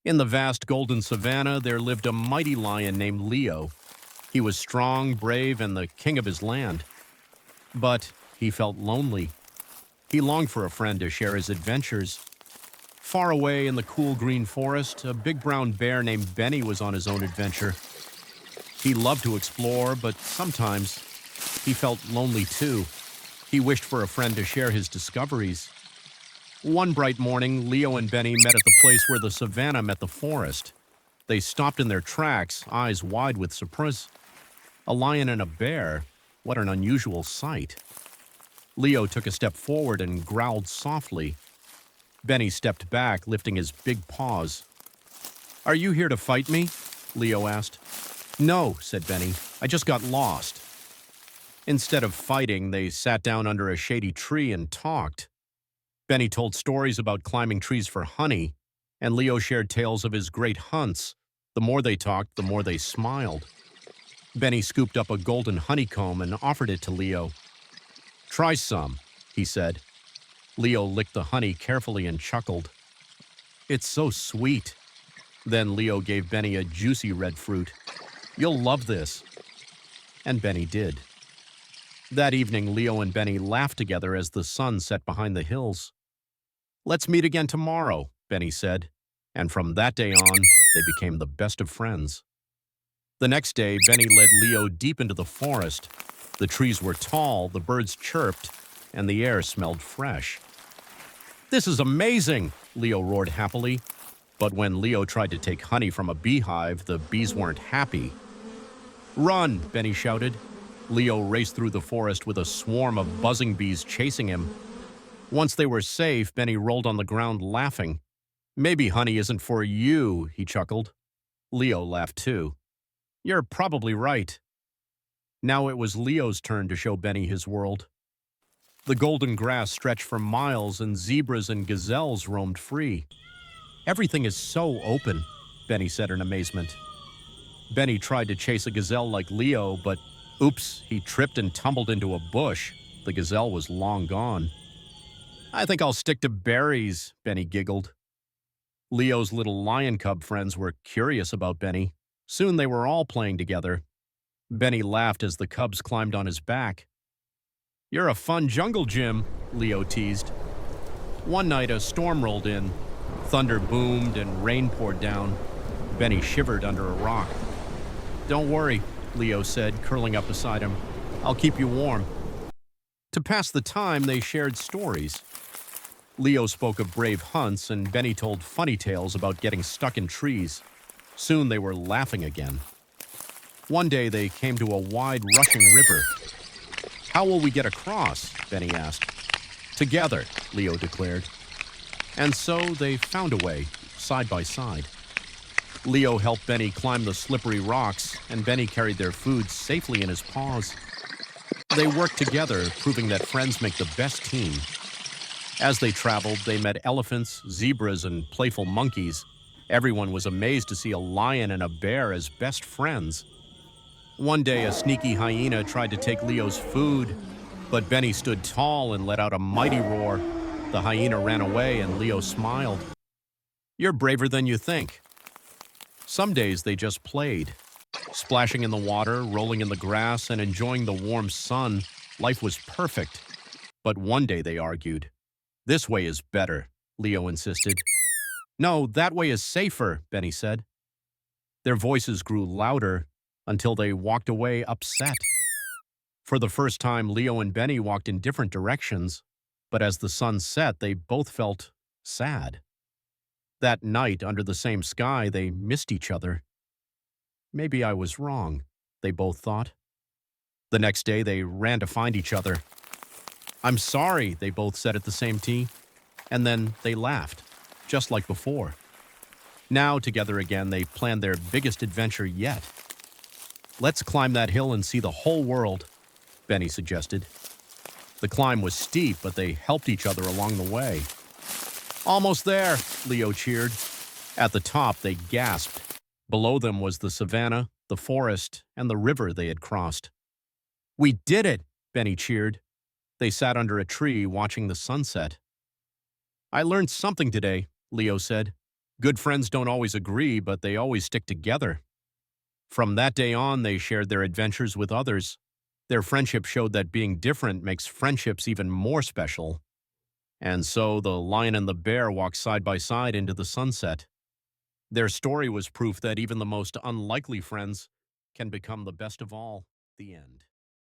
In the vast golden savanna, there lived a mighty lion named Leo. He was strong, brave, and the king of his land. But he felt lonely. He longed for a friend to share his adventures. Far away in the cool green forest, a big brown bear named Benny was on his own adventure. He loved to explore, but sometimes he felt lonely too. He wished for a friend to share his discoveries. One bright morning, Leo and Benny met at the place where the savanna met the forest. They stopped in their tracks, eyes wide with surprise. A lion and a bear? What an unusual sight. Leo took a step forward and growled softly. Benny stepped back, lifting his big paws. "Are you here to fight me?" Leo asked. "No," said Benny. "I just got lost." Instead of fighting, they sat down under a shady tree and talked. Benny told stories about climbing trees for honey, and Leo shared tales of his great hunts. The more they talked, the more they smiled. Benny scooped up a golden honeycomb and offered it to Leo. "Try some," he said. Leo licked the honey carefully and chuckled. "It's so sweet." Then Leo gave Benny a juicy red fruit. "You'll love this." And Benny did. That evening, Leo and Benny laughed together as the sun set behind the hills. "Let's meet again tomorrow," Benny said, and from that day on, they became the best of friends. The next day, Benny led Leo deep into the forest. The trees were tall, the birds chirped, and the air smelled fresh. "This is amazing!" Leo roared happily. But when Leo tried to take honey from a beehive, the bees weren't happy. "Run!" Benny shouted. Leo raced through the forest with a swarm of buzzing bees chasing him. Once they were safe, Benny rolled on the ground laughing. "Maybe honey isn't for you," he chuckled. Leo laughed too. "You're probably right." Now it was Leo's turn to show Benny his world. The golden grass stretched for miles, and zebras and gazelles roamed free. "Everything is so open," Benny said in amazement. Benny tried to chase a gazelle like Leo, but oops, he tripped and tumbled into a bush. The gazelle was long gone. "I think I'll stick to berries," Benny giggled. Leo's little lion cub friends were curious about Benny. Soon they were all playing together. Benny laughed as the cubs climbed on his back. "You're a fun jungle gym," Leo teased. One night a storm rolled in. Thunder boomed and rain poured down. Benny shivered under a rock. "Don't worry," Leo said, curling up beside him. "I'll keep you warm." To pass the time, they shared stories. Leo spoke of brave hunts, and Benny told funny tales about getting stuck in trees. Soon they were laughing again. One day they came to a wide, rushing river. "How will we get across?" Benny asked. "Together," Leo declared. And so they found a way, side by side. Leo helped Benny climb the slippery rocks, and Benny carried their food safely in his paws. They worked together, proving that friends make the best team. As they traveled, they met elephants, zebras, and playful monkeys. Everyone was amazed to see a lion and a bear as best friends. One day, a sneaky hyena tried to take Leo's food, but Benny stood tall and let out a mighty roar. The hyena ran away, and Leo smiled. "You're braver than you think." Some days they just played. Splashing in the water, rolling in the grass, and enjoying the warm sun, life was perfect. But one day they argued. "This way is better," Leo insisted. "No, that way is safer," Benny said. Their voices grew louder until they walked away upset. For the first time, Leo and Benny walked in different directions, but as the sun set, they both felt sad. That night, under the same sky, they missed each other. "Maybe I was wrong," they both thought. The next day, they ran to find each other. "I'm sorry," they both said at the same time, and then they laughed, just like before. Now, together again, they planned their biggest adventure yet. "Let's climb that hill and see the whole world," Benny suggested. The climb was steep, but they helped each other along the way. "Almost there," Leo cheered. At the top, they gasped. Below them was the savanna, the forest, and the river they had crossed. "We did it!" Benny cheered. They sat under a tree watching the sunset. "I learned something today," Leo said. Good friends don't always agree, but they always stick together. From that day on, they shared their adventures with others. Their friendship showed that being different makes friendships even more special. And so the lion and the bear walked side by side into the sunset. Their story was proof that even the most unlikely friends can become the best of all. The end.